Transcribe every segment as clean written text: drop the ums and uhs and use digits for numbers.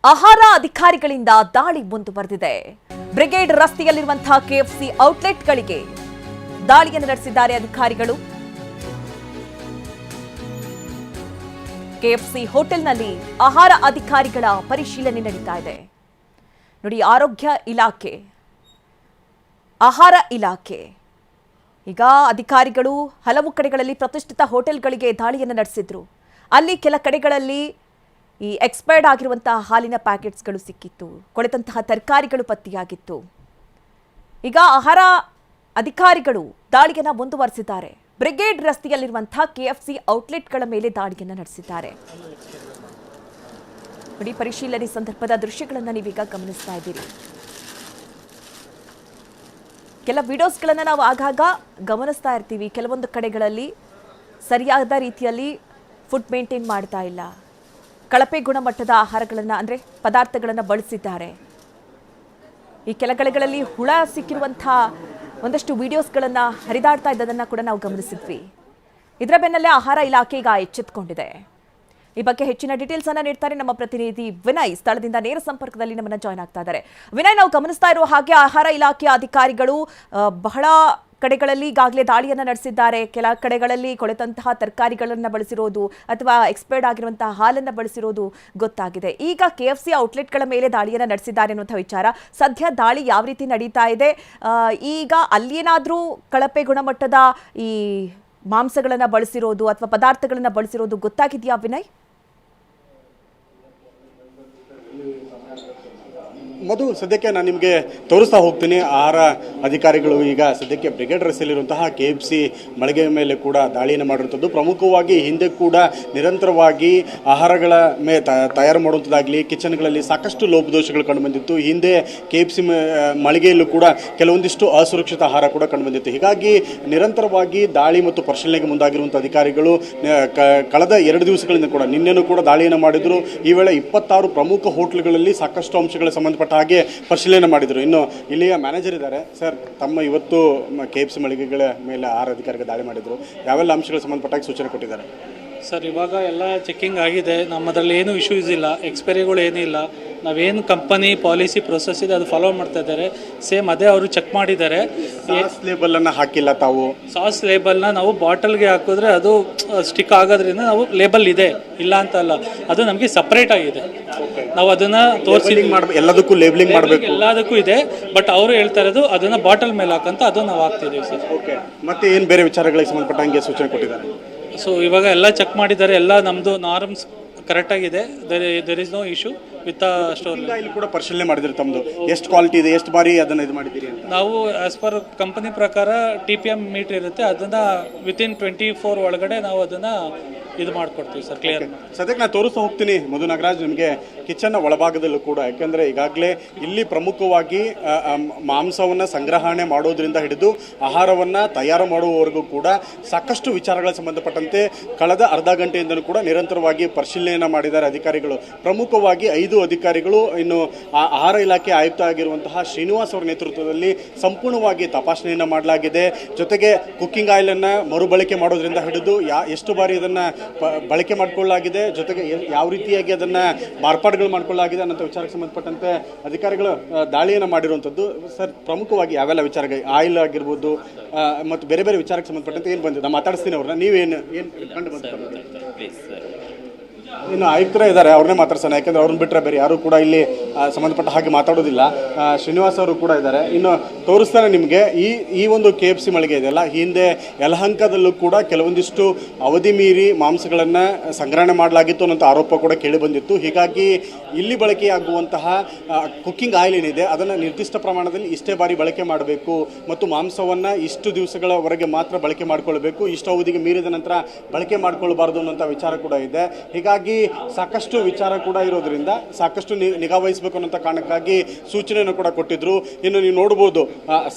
ಆಹಾರ ಅಧಿಕಾರಿಗಳಿಂದ ದಾಳಿ ಮುಂದುವರೆದಿದೆ. ಬ್ರಿಗೇಡ್ ರಸ್ತೆಯಲ್ಲಿರುವಂತಹ ಕೆಎಫ್ಸಿ ಔಟ್ಲೆಟ್ಗಳಿಗೆ ದಾಳಿಯನ್ನು ನಡೆಸಿದ್ದಾರೆ ಅಧಿಕಾರಿಗಳು. ಕೆಎಫ್ಸಿ ಹೋಟೆಲ್ನಲ್ಲಿ ಆಹಾರ ಅಧಿಕಾರಿಗಳ ಪರಿಶೀಲನೆ ನಡೀತಾ ಇದೆ. ನೋಡಿ, ಆರೋಗ್ಯ ಇಲಾಖೆ, ಆಹಾರ ಇಲಾಖೆ ಈಗ ಅಧಿಕಾರಿಗಳು ಹಲವು ಕಡೆಗಳಲ್ಲಿ ಪ್ರತಿಷ್ಠಿತ ಹೋಟೆಲ್ಗಳಿಗೆ ದಾಳಿಯನ್ನು ನಡೆಸಿದ್ರು. ಅಲ್ಲಿ ಕೆಲ ಕಡೆಗಳಲ್ಲಿ ಈ ಎಕ್ಸ್ಪೈರ್ಡ್ ಆಗಿರುವಂತಹ ಹಾಲಿನ ಪ್ಯಾಕೆಟ್ಸ್ಗಳು ಸಿಕ್ಕಿತ್ತು, ಕೊಳೆತಂತಹ ತರಕಾರಿಗಳು ಪತ್ತೆಯಾಗಿತ್ತು. ಈಗ ಆಹಾರ ಅಧಿಕಾರಿಗಳು ದಾಳಿಯನ್ನು ಮುಂದುವರೆಸಿದ್ದಾರೆ. ಬ್ರಿಗೇಡ್ ರಸ್ತೆಯಲ್ಲಿರುವಂತಹ ಕೆಎಫ್ಸಿ ಔಟ್ಲೆಟ್ಗಳ ಮೇಲೆ ದಾಳಿಯನ್ನು ನಡೆಸಿದ್ದಾರೆ. ನೋಡಿ, ಪರಿಶೀಲನೆ ಸಂದರ್ಭದ ದೃಶ್ಯಗಳನ್ನು ನೀವೀಗ ಗಮನಿಸ್ತಾ ಇದ್ದೀರಿ. ಕೆಲ ವಿಡಿಯೋಸ್ಗಳನ್ನು ನಾವು ಆಗಾಗ ಗಮನಿಸ್ತಾ ಇರ್ತೀವಿ. ಕೆಲವೊಂದು ಕಡೆಗಳಲ್ಲಿ ಸರಿಯಾದ ರೀತಿಯಲ್ಲಿ ಫುಡ್ ಮೇಂಟೈನ್ ಮಾಡ್ತಾ ಇಲ್ಲ, ಕಳಪೆ ಗುಣಮಟ್ಟದ ಆಹಾರಗಳನ್ನು ಅಂದರೆ ಪದಾರ್ಥಗಳನ್ನು ಬಳಸಿದ್ದಾರೆ. ಈ ಕೆಲ ಕಡೆಗಳಲ್ಲಿ ಹುಳ ಸಿಕ್ಕಿರುವಂಥ ಒಂದಷ್ಟು ವಿಡಿಯೋಸ್ಗಳನ್ನು ಹರಿದಾಡ್ತಾ ಇದ್ದದನ್ನು ಕೂಡ ನಾವು ಗಮನಿಸಿದ್ವಿ. ಇದರ ಬೆನ್ನಲ್ಲೇ ಆಹಾರ ಇಲಾಖೆ ಈಗ ಎಚ್ಚೆತ್ತುಕೊಂಡಿದೆ. ಈ ಬಗ್ಗೆ ಹೆಚ್ಚಿನ ಡೀಟೇಲ್ಸ್ ಅನ್ನ ನೀಡ್ತಾರೆ ನಮ್ಮ ಪ್ರತಿನಿಧಿ ವಿನಯ್. ಸ್ಥಳದಿಂದ ನೇರ ಸಂಪರ್ಕದಲ್ಲಿ ನಮ್ಮನ್ನ ಜಾಯ್ನ್ ಆಗ್ತಾ ಇದ್ದಾರೆ. ವಿನಯ್, ನಾವು ಗಮನಿಸ್ತಾ ಇರುವ ಹಾಗೆ ಆಹಾರ ಇಲಾಖೆಯ ಅಧಿಕಾರಿಗಳು ಬಹಳ ಕಡೆಗಳಲ್ಲಿ ಈಗಾಗಲೇ ದಾಳಿಯನ್ನು ನಡೆಸಿದ್ದಾರೆ. ಕೆಲ ಕಡೆಗಳಲ್ಲಿ ಕೊಳೆತಂತಹ ತರಕಾರಿಗಳನ್ನು ಬಳಸಿರೋದು ಅಥವಾ ಎಕ್ಸ್ಪೈರ್ಡ್ ಆಗಿರುವಂತಹ ಹಾಲನ್ನು ಬಳಸಿರೋದು ಗೊತ್ತಾಗಿದೆ. ಈಗ ಕೆಎಫ್ಸಿ ಔಟ್ಲೆಟ್ಗಳ ಮೇಲೆ ದಾಳಿಯನ್ನು ನಡೆಸಿದ್ದಾರೆ ಅನ್ನುವಂಥ ವಿಚಾರ. ಸದ್ಯ ದಾಳಿ ಯಾವ ರೀತಿ ನಡೀತಾ ಇದೆ? ಈಗ ಅಲ್ಲೇನಾದರೂ ಕಳಪೆ ಗುಣಮಟ್ಟದ ಈ ಮಾಂಸಗಳನ್ನು ಬಳಸಿರೋದು ಅಥವಾ ಪದಾರ್ಥಗಳನ್ನು ಬಳಸಿರೋದು ಗೊತ್ತಾಗಿದೆಯಾ ವಿನಯ್? ಮಧು, ಸದ್ಯಕ್ಕೆ ನಾನು ನಿಮಗೆ ತೋರಿಸ್ತಾ ಹೋಗ್ತೀನಿ. ಆಹಾರ ಅಧಿಕಾರಿಗಳು ಈಗ ಸದ್ಯಕ್ಕೆ ಬ್ರಿಗೇಡ್ ರಸ್ತೆಯಲ್ಲಿರುವಂತಹ ಕೆಎಫ್ಸಿ ಮಳಿಗೆ ಮೇಲೆ ಕೂಡ ದಾಳಿಯನ್ನು ಮಾಡಿರುವಂಥದ್ದು. ಪ್ರಮುಖವಾಗಿ ಹಿಂದೆ ಕೂಡ ನಿರಂತರವಾಗಿ ಆಹಾರಗಳ ತಯಾರು ಮಾಡುವಂಥದ್ದಾಗಲಿ ಕಿಚನ್ಗಳಲ್ಲಿ ಸಾಕಷ್ಟು ಲೋಪದೋಷಗಳು ಕಂಡುಬಂದಿತ್ತು. ಹಿಂದೆ ಕೆಎಫ್ಸಿ ಮಳಿಗೆಯಲ್ಲೂ ಕೂಡ ಕೆಲವೊಂದಿಷ್ಟು ಅಸುರಕ್ಷಿತ ಆಹಾರ ಕೂಡ ಕಂಡುಬಂದಿತ್ತು. ಹೀಗಾಗಿ ನಿರಂತರವಾಗಿ ದಾಳಿ ಮತ್ತು ಪರಿಶೀಲನೆಗೆ ಮುಂದಾಗಿರುವಂಥ ಅಧಿಕಾರಿಗಳು ಕಳೆದ 2 ದಿವಸಗಳಿಂದ ಕೂಡ ನಿನ್ನೆನೂ ಕೂಡ ದಾಳಿಯನ್ನು ಮಾಡಿದರು. ಈ ವೇಳೆ 26 ಪ್ರಮುಖ ಹೋಟ್ಲ್ಗಳಲ್ಲಿ ಸಾಕಷ್ಟು ಅಂಶಗಳ ಸಂಬಂಧಪಟ್ಟ ಹಾಗೆ ಪರಿಶೀಲನೆ ಮಾಡಿದರು. ಇನ್ನು ಇಲ್ಲಿಯ ಮ್ಯಾನೇಜರ್ ಇದ್ದಾರೆ. ಸರ್, ತಮ್ಮ ಇವತ್ತು ಕೆಎಫ್ಸಿ ಮಳಿಗೆಗಳ ಮೇಲೆ ಆಹಾರ ಅಧಿಕಾರಿಗೆ ದಾಳಿ ಮಾಡಿದ್ರು, ಯಾವೆಲ್ಲ ಅಂಶಗಳು ಸಂಬಂಧಪಟ್ಟಾಗಿ ಸೂಚನೆ ಕೊಟ್ಟಿದ್ದಾರೆ? ಸರ್, ಇವಾಗ ಎಲ್ಲ ಚೆಕ್ಕಿಂಗ್ ಆಗಿದೆ. ನಮ್ಮದ್ರಲ್ಲಿ ಏನೂ ಇಶ್ಯೂಸ್ ಇಲ್ಲ, ಎಕ್ಸ್ಪೈರಿಗಳು ಏನೂ ಇಲ್ಲ. ನಾವೇನು ಕಂಪನಿ ಪಾಲಿಸಿ ಪ್ರೊಸೆಸ್ ಇದೆ ಅದು ಫಾಲೋ ಮಾಡ್ತಾ ಇದ್ದಾರೆ. ಸೇಮ್ ಅದೇ ಅವರು ಚೆಕ್ ಮಾಡಿದ್ದಾರೆ. ಸಾಸ್ ಲೇಬಲನ್ನು ಹಾಕಿಲ್ಲ ತಾವು? ಸಾಸ್ ಲೇಬಲ್ನ ನಾವು ಬಾಟಲ್ಗೆ ಹಾಕಿದ್ರೆ ಅದು ಸ್ಟಿಕ್ ಆಗೋದ್ರಿಂದ ನಾವು ಲೇಬಲ್ ಇದೆ ಇಲ್ಲ ಅಂತ ಅಲ್ಲ, ಅದು ನಮಗೆ ಸಪ್ರೇಟ್ ಆಗಿದೆ. ನಾವು ಅದನ್ನು ತೋರಿಸಿ ಎಲ್ಲದಕ್ಕೂ ಲೇಬಲಿಂಗ್ ಮಾಡಬೇಕು, ಎಲ್ಲದಕ್ಕೂ ಇದೆ. ಬಟ್ ಅವರು ಹೇಳ್ತಾ ಇರೋದು ಅದನ್ನು ಬಾಟಲ್ ಮೇಲೆ ಹಾಕಂತ ಅದು ನಾವು ಹಾಕ್ತಿದ್ದೀವಿ ಸರ್. ಓಕೆ, ಮತ್ತೆ ಏನು ಬೇರೆ ವಿಚಾರಗಳಿಗೆ ಸಂಬಂಧಪಟ್ಟಂಗೆ ಸೂಚನೆ ಕೊಟ್ಟಿದ್ದಾರೆ? ಸೊ ಇವಾಗ ಎಲ್ಲ ಚೆಕ್ ಮಾಡಿದ್ದಾರೆ, ಎಲ್ಲ ನಮ್ಮದು ನಾರ್ಮ್ಸ್ ಕರೆಕ್ಟಾಗಿದೆ. There is no issue with store. ಇಲ್ಲಿ ಕೂಡ ಪರಿಶೀಲನೆ ಮಾಡಿದ್ರೆ ತಮ್ಮದು ಎಷ್ಟು ಕ್ವಾಲಿಟಿ ಇದೆ, ಎಷ್ಟು ಬಾರಿ ಅದನ್ನು ಇದು ಮಾಡಿದ್ದೀರಿ ಅಂತ? ನಾವು ಆಸ್ ಪರ್ ಕಂಪನಿ ಪ್ರಕಾರ TPM ಮೀಟರ್ ಇರುತ್ತೆ, ಅದನ್ನು ವಿತಿನ್ 24 ಒಳಗಡೆ ನಾವು ಅದನ್ನು ಇದು ಮಾಡಿಕೊಡ್ತೀವಿ ಸರ್, ಕ್ಲಿಯರ್. ಸದ್ಯಕ್ಕೆ ನಾನು ತೋರಿಸ್ತಾ ಹೋಗ್ತೀನಿ ಮಧು ನಾಗರಾಜ್ ನಿಮಗೆ ಕಿಚನ್ನ ಒಳಭಾಗದಲ್ಲೂ ಕೂಡ. ಯಾಕೆಂದರೆ ಈಗಾಗಲೇ ಇಲ್ಲಿ ಪ್ರಮುಖವಾಗಿ ಮಾಂಸವನ್ನು ಸಂಗ್ರಹಣೆ ಮಾಡೋದ್ರಿಂದ ಹಿಡಿದು ಆಹಾರವನ್ನು ತಯಾರು ಮಾಡುವವರೆಗೂ ಕೂಡ ಸಾಕಷ್ಟು ವಿಚಾರಗಳ ಸಂಬಂಧಪಟ್ಟಂತೆ ಕಳೆದ ಅರ್ಧ ಗಂಟೆಯಿಂದಲೂ ಕೂಡ ನಿರಂತರವಾಗಿ ಪರಿಶೀಲನೆಯನ್ನು ಮಾಡಿದ್ದಾರೆ ಅಧಿಕಾರಿಗಳು. ಪ್ರಮುಖವಾಗಿ 5 ಅಧಿಕಾರಿಗಳು, ಇನ್ನು ಆಹಾರ ಇಲಾಖೆ ಆಯುಕ್ತ ಆಗಿರುವಂತಹ ಶ್ರೀನಿವಾಸ್ ಅವರ ನೇತೃತ್ವದಲ್ಲಿ ಸಂಪೂರ್ಣವಾಗಿ ತಪಾಸಣೆಯನ್ನು ಮಾಡಲಾಗಿದೆ. ಜೊತೆಗೆ ಕುಕ್ಕಿಂಗ್ ಆಯಿಲನ್ನು ಮರುಬಳಕೆ ಮಾಡೋದ್ರಿಂದ ಹಿಡಿದು ಎಷ್ಟು ಬಾರಿ ಇದನ್ನು ಬಳಕೆ ಮಾಡಿಕೊಳ್ಳಲಾಗಿದೆ, ಜೊತೆಗೆ ಯಾವ ರೀತಿಯಾಗಿ ಅದನ್ನು ಮಾರ್ಪಾಡುಗಳು ಮಾಡಿಕೊಳ್ಳಲಾಗಿದೆ ಅನ್ನೋ ವಿಚಾರಕ್ಕೆ ಸಂಬಂಧಪಟ್ಟಂತೆ ಅಧಿಕಾರಿಗಳು ದಾಳಿಯನ್ನು ಮಾಡಿರುವಂಥದ್ದು. ಸರ್, ಪ್ರಮುಖವಾಗಿ ಯಾವೆಲ್ಲ ವಿಚಾರಗಳು, ಆಯಿಲ್ ಆಗಿರ್ಬೋದು ಮತ್ತು ಬೇರೆ ಬೇರೆ ವಿಚಾರಕ್ಕೆ ಸಂಬಂಧಪಟ್ಟಂತೆ ಏನು ಬಂದಿದೆ? ನಾನು ಮಾತಾಡಿಸ್ತೀನಿ ಅವ್ರನ್ನ. ನೀವೇನು ಕಂಡು ಬಂದ? ಇನ್ನು ಆಯುಕ್ತರೇ ಇದ್ದಾರೆ, ಅವ್ರನ್ನೇ ಮಾತಾಡ್ಸೋಣ. ಯಾಕೆಂದರೆ ಅವ್ರನ್ನ ಬಿಟ್ಟರೆ ಬೇರೆ ಯಾರು ಕೂಡ ಇಲ್ಲಿ ಸಂಬಂಧಪಟ್ಟ ಹಾಗೆ ಮಾತಾಡೋದಿಲ್ಲ. ಶ್ರೀನಿವಾಸ್ ಅವರು ಕೂಡ ಇದ್ದಾರೆ. ಇನ್ನು ತೋರಿಸ್ತಾನೆ ನಿಮಗೆ ಈ ಒಂದು KFC ಮಳಿಗೆ ಇದೆಯಲ್ಲ, ಹಿಂದೆ ಯಲಹಂಕದಲ್ಲೂ ಕೂಡ ಕೆಲವೊಂದಿಷ್ಟು ಅವಧಿ ಮೀರಿ ಮಾಂಸಗಳನ್ನು ಸಂಗ್ರಹಣೆ ಮಾಡಲಾಗಿತ್ತು ಅನ್ನೋಂಥ ಆರೋಪ ಕೂಡ ಕೇಳಿ ಬಂದಿತ್ತು. ಹೀಗಾಗಿ ಇಲ್ಲಿ ಬಳಕೆಯಾಗುವಂತಹ ಕುಕ್ಕಿಂಗ್ ಆಯಿಲ್ ಏನಿದೆ ಅದನ್ನು ನಿರ್ದಿಷ್ಟ ಪ್ರಮಾಣದಲ್ಲಿ ಇಷ್ಟೇ ಬಾರಿ ಬಳಕೆ ಮಾಡಬೇಕು ಮತ್ತು ಮಾಂಸವನ್ನು ಇಷ್ಟು ದಿವಸಗಳವರೆಗೆ ಮಾತ್ರ ಬಳಕೆ ಮಾಡಿಕೊಳ್ಬೇಕು, ಇಷ್ಟು ಅವಧಿಗೆ ಮೀರಿದ ನಂತರ ಬಳಕೆ ಮಾಡಿಕೊಳ್ಬಾರ್ದು ಅನ್ನೋಂಥ ವಿಚಾರ ಕೂಡ ಇದೆ. ಹೀಗಾಗಿ ಸಾಕಷ್ಟು ವಿಚಾರ ಕೂಡ ಇರೋದ್ರಿಂದ ಸಾಕಷ್ಟು ನಿಗಾ ವಹಿಸಬೇಕು ಅನ್ನೋಂಥ ಕಾರಣಕ್ಕಾಗಿ ಸೂಚನೆಯನ್ನು ಕೂಡ ಕೊಟ್ಟಿದ್ರು. ಇನ್ನು ನೀವು ನೋಡ್ಬೋದು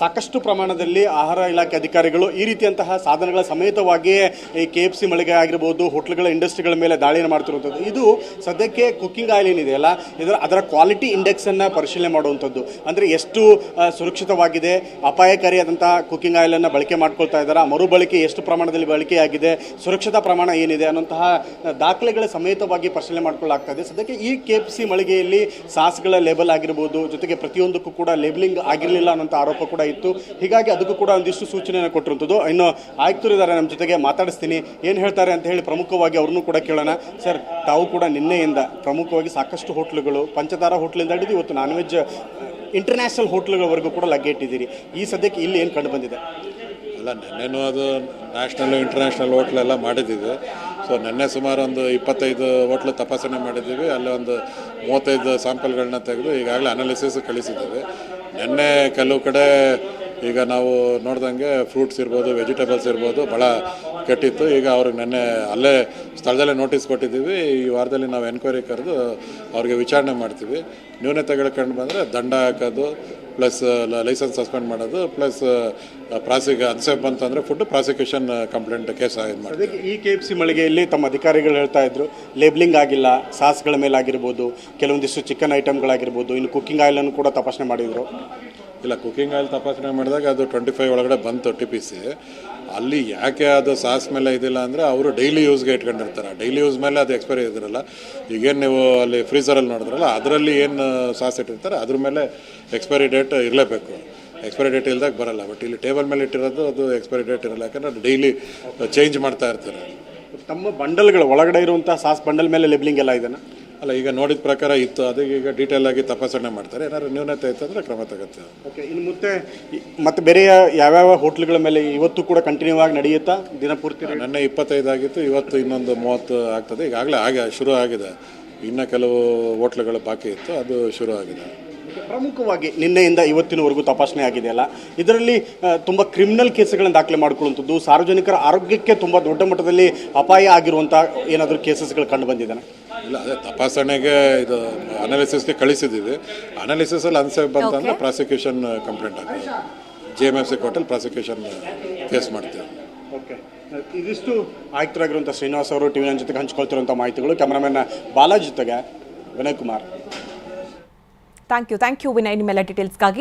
ಸಾಕಷ್ಟು ಪ್ರಮಾಣದಲ್ಲಿ ಆಹಾರ ಇಲಾಖೆ ಅಧಿಕಾರಿಗಳು ಈ ರೀತಿಯಂತಹ ಸಾಧನಗಳ ಸಮೇತವಾಗಿಯೇ ಈ KFC ಮಳಿಗೆ ಆಗಿರ್ಬೋದು, ಹೋಟ್ಲುಗಳ ಇಂಡಸ್ಟ್ರಿಗಳ ಮೇಲೆ ದಾಳಿಯನ್ನು ಮಾಡ್ತಿರುವಂಥದ್ದು. ಇದು ಸದ್ಯಕ್ಕೆ ಕುಕ್ಕಿಂಗ್ ಆಯಿಲ್ ಏನಿದೆಯಲ್ಲ, ಅದರ ಕ್ವಾಲಿಟಿ ಇಂಡೆಕ್ಸನ್ನು ಪರಿಶೀಲನೆ ಮಾಡುವಂಥದ್ದು. ಅಂದರೆ ಎಷ್ಟು ಸುರಕ್ಷಿತವಾಗಿದೆ, ಅಪಾಯಕಾರಿಯಾದಂತಹ ಕುಕ್ಕಿಂಗ್ ಆಯಿಲನ್ನು ಬಳಕೆ ಮಾಡ್ಕೊಳ್ತಾ ಇದ್ದಾರೆ, ಮರುಬಳಕೆ ಎಷ್ಟು ಪ್ರಮಾಣದಲ್ಲಿ ಬಳಕೆಯಾಗಿದೆ, ಸುರಕ್ಷತಾ ಪ್ರಮಾಣ ಏನಿದೆ ಅನ್ನೋಂತಹ ದಾಖಲೆಗಳ ಸಮೇತವಾಗಿ ಪರಿಶೀಲನೆ ಮಾಡ್ಕೊಳ್ಳಾಗ್ತಾ ಇದೆ. ಸದ್ಯಕ್ಕೆ ಈ KFC ಮಳಿಗೆಯಲ್ಲಿ ಸಾಸ್ಗಳ ಲೇಬಲ್ ಆಗಿರ್ಬೋದು, ಜೊತೆಗೆ ಪ್ರತಿಯೊಂದಕ್ಕೂ ಕೂಡ ಲೇಬಲಿಂಗ್ ಆಗಿರಲಿಲ್ಲ ಅನ್ನೋಂಥ ಆರೋಪ ಕೂಡ ಇತ್ತು. ಹೀಗಾಗಿ ಅದಕ್ಕೂ ಕೂಡ ಒಂದಿಷ್ಟು ಸೂಚನೆಯನ್ನು ಕೊಟ್ಟಿರುವಂಥದ್ದು. ಇನ್ನು ಆಯುಕ್ತರು ಇದ್ದಾರೆ ನಮ್ಮ ಜೊತೆಗೆ, ಮಾತಾಡಿಸ್ತೀನಿ, ಏನು ಹೇಳ್ತಾರೆ ಅಂತ ಹೇಳಿ ಪ್ರಮುಖವಾಗಿ ಅವ್ರನ್ನೂ ಕೂಡ ಕೇಳೋಣ. ಸರ್, ತಾವು ಕೂಡ ನಿನ್ನೆಯಿಂದ ಪ್ರಮುಖವಾಗಿ ಸಾಕಷ್ಟು ಹೋಟ್ಲುಗಳು, ಪಂಚತಾರ ಹೋಟ್ಲಿಂದ ಹಿಡಿದು ಇವತ್ತು ನಾನ್ ವೆಜ್ ಇಂಟರ್ನ್ಯಾಷನಲ್ ಹೋಟ್ಲುಗಳವರೆಗೂ ಕೂಡ ಲಗ್ಗೆ ಇಟ್ಟಿದ್ದೀರಿ. ಈ ಸದ್ಯಕ್ಕೆ ಇಲ್ಲಿ ಏನು ಕಂಡು ಬಂದಿದೆ? ಅಲ್ಲ, ನೆನ್ನೆನೂ ಅದು ನ್ಯಾಷನಲ್ ಇಂಟರ್ನ್ಯಾಷನಲ್ ಹೋಟ್ಲೆಲ್ಲ ಮಾಡಿದ್ದೀವಿ. ಸೊ ನೆನ್ನೆ ಸುಮಾರು ಒಂದು 25 ಹೋಟ್ಲು ತಪಾಸಣೆ ಮಾಡಿದ್ದೀವಿ. ಅಲ್ಲಿ ಒಂದು 35 ಸ್ಯಾಂಪಲ್ಗಳನ್ನ ತೆಗೆದು ಈಗಾಗಲೇ ಅನಾಲಿಸಿಸ್ ಕಳಿಸಿದ್ದೀವಿ. ನೆನ್ನೆ ಕೆಲವು ಕಡೆ ಈಗ ನಾವು ನೋಡ್ದಂಗೆ ಫ್ರೂಟ್ಸ್ ಇರ್ಬೋದು, ವೆಜಿಟೇಬಲ್ಸ್ ಇರ್ಬೋದು, ಭಾಳ ಕೆಟ್ಟಿತ್ತು. ಈಗ ಅವ್ರಿಗೆ ನೆನ್ನೆ ಅಲ್ಲೇ ಸ್ಥಳದಲ್ಲೇ ನೋಟಿಸ್ ಕೊಟ್ಟಿದ್ದೀವಿ. ಈ ವಾರದಲ್ಲಿ ನಾವು ಎನ್ಕ್ವೈರಿ ಕರೆದು ಅವ್ರಿಗೆ ವಿಚಾರಣೆ ಮಾಡ್ತೀವಿ. ನ್ಯೂನತೆಗಳು ಕಂಡು ಬಂದರೆ ದಂಡ ಹಾಕೋದು, ಪ್ಲಸ್ ಲೈಸೆನ್ಸ್ ಸಸ್ಪೆಂಡ್ ಮಾಡೋದು, ಪ್ಲಸ್ ಅನ್ಸೇಫ್ ಬಂತಂದರೆ ಫುಡ್ ಪ್ರಾಸಿಕ್ಯೂಷನ್ ಕಂಪ್ಲೇಂಟ್ ಕೇಸ್ ಇದು ಮಾಡ್ತೀವಿ. ಈ KFC ಮಳಿಗೆಯಲ್ಲಿ ತಮ್ಮ ಅಧಿಕಾರಿಗಳು ಹೇಳ್ತಾ ಇದ್ರು, ಲೇಬ್ಲಿಂಗ್ ಆಗಿಲ್ಲ, ಸಾಸ್ಗಳ ಮೇಲೆ ಆಗಿರ್ಬೋದು, ಕೆಲವೊಂದಿಷ್ಟು ಚಿಕನ್ ಐಟಮ್ಗಳಾಗಿರ್ಬೋದು, ಇನ್ನು ಕುಕ್ಕಿಂಗ್ ಆಯಿಲನ್ನು ಕೂಡ ತಪಾಸಣೆ ಮಾಡಿದರು. ಇಲ್ಲ, ಕುಕ್ಕಿಂಗ್ ಆಯಿಲ್ ತಪಾಸಣೆ ಮಾಡಿದಾಗ ಅದು 25 ಒಳಗಡೆ ಬಂತು TPC. ಅಲ್ಲಿ ಯಾಕೆ ಅದು ಸಾಸ್ ಮೇಲೆ ಇದಿಲ್ಲ ಅಂದರೆ ಅವರು ಡೈಲಿ ಯೂಸ್ಗೆ ಇಟ್ಕೊಂಡಿರ್ತಾರೆ. ಡೈಲಿ ಯೂಸ್ ಮೇಲೆ ಅದು ಎಕ್ಸ್ಪೈರಿ ಇದಿರಲ್ಲ. ಈಗೇನು ನೀವು ಅಲ್ಲಿ ಫ್ರೀಸರಲ್ಲಿ ನೋಡಿದ್ರಲ್ಲ, ಅದರಲ್ಲಿ ಏನು ಸಾಸ್ ಇಟ್ಟಿರ್ತಾರೆ ಅದ್ರ ಮೇಲೆ ಎಕ್ಸ್ಪೈರಿ ಡೇಟ್ ಇರಲೇಬೇಕು. ಎಕ್ಸ್ಪೈರಿ ಡೇಟ್ ಇಲ್ದಾಗ ಬರಲ್ಲ. ಬಟ್ ಇಲ್ಲಿ ಟೇಬಲ್ ಮೇಲೆ ಇಟ್ಟಿರೋದು ಅದು ಎಕ್ಸ್ಪೈರಿ ಡೇಟ್ ಇರಲ್ಲ, ಯಾಕಂದರೆ ಅದು ಡೈಲಿ ಚೇಂಜ್ ಮಾಡ್ತಾ ಇರ್ತಾರೆ. ತಮ್ಮ ಬಂಡಲ್ಗಳು ಒಳಗಡೆ ಇರುವಂಥ ಸಾಸ್ ಬಂಡಲ್ ಮೇಲೆ ಲೇಬ್ಲಿಂಗ್ ಎಲ್ಲ ಇದನ್ನು ಅಲ್ಲ, ಈಗ ನೋಡಿದ ಪ್ರಕಾರ ಇತ್ತು, ಅದಕ್ಕೆ ಈಗ ಡೀಟೇಲ್ ಆಗಿ ತಪಾಸಣೆ ಮಾಡ್ತಾರೆ. ಏನಾದ್ರು ನ್ಯೂನತೆ ಇತ್ತು ಅಂದರೆ ಕ್ರಮ ತಗುತ್ತೆ. ಓಕೆ, ಇನ್ನು ಮತ್ತೆ ಬೇರೆ ಯಾವ್ಯಾವ ಹೋಟ್ಲುಗಳ ಮೇಲೆ ಇವತ್ತು ಕೂಡ ಕಂಟಿನ್ಯೂ ಆಗಿ ನಡೆಯುತ್ತಾ ದಿನಪೂರ್ತಿ? ನೆನ್ನೆ 25 ಆಗಿತ್ತು, ಇವತ್ತು ಇನ್ನೊಂದು 30 ಆಗ್ತದೆ. ಈಗಾಗಲೇ ಶುರು ಆಗಿದೆ. ಇನ್ನು ಕೆಲವು ಹೋಟ್ಲುಗಳು ಬಾಕಿ ಇತ್ತು, ಅದು ಶುರು ಆಗಿದೆ. ಪ್ರಮುಖವಾಗಿ ನಿನ್ನೆಯಿಂದ ಇವತ್ತಿನವರೆಗೂ ತಪಾಸಣೆ ಆಗಿದೆಯಲ್ಲ, ಇದರಲ್ಲಿ ತುಂಬ ಕ್ರಿಮಿನಲ್ ಕೇಸ್ಗಳನ್ನು ದಾಖಲೆ ಮಾಡಿಕೊಳ್ಳುವಂಥದ್ದು, ಸಾರ್ವಜನಿಕರ ಆರೋಗ್ಯಕ್ಕೆ ತುಂಬ ದೊಡ್ಡ ಮಟ್ಟದಲ್ಲಿ ಅಪಾಯ ಆಗಿರುವಂಥ ಏನಾದರೂ ಕೇಸಸ್ಗಳು ಕಂಡು ಬಂದಿದ್ದಾನೆ? ಇಲ್ಲ, ಅದೇ ತಪಾಸಣೆಗೆ ಇದು ಅನಾಲಿಸಿಸ್ಗೆ ಕಳಿಸಿದ್ದೀವಿ. ಅನಾಲಿಸಿಸಲ್ಲಿ ಅನ್ಸೇಫ್ ಬಂತಂದ್ರೆ ಪ್ರಾಸಿಕ್ಯೂಷನ್ ಕಂಪ್ಲೇಂಟ್ ಆಗ್ತದೆ. JMFC ಕೋರ್ಟಲ್ಲಿ ಪ್ರಾಸಿಕ್ಯೂಷನ್ ಕೇಸ್ ಮಾಡ್ತೀವಿ. ಓಕೆ, ಇದಿಷ್ಟು ಆಯುಕ್ತರಾಗಿರುವಂಥ ಶ್ರೀನಿವಾಸ್ ಅವರು TV9 ಜೊತೆಗೆ ಹಂಚ್ಕೊಳ್ತಿರುವಂಥ ಮಾಹಿತಿಗಳು. ಕ್ಯಾಮ್ರಾಮನ್ ಬಾಲಾಜಿ ಜೊತೆಗೆ ವಿನಯ್ ಕುಮಾರ್. ಥ್ಯಾಂಕ್ ಯು ವಿನಯ್, ನಿಮ್ಮೆಲ್ಲ ಡೀಟೇಲ್ಸ್ಗಾಗಿ.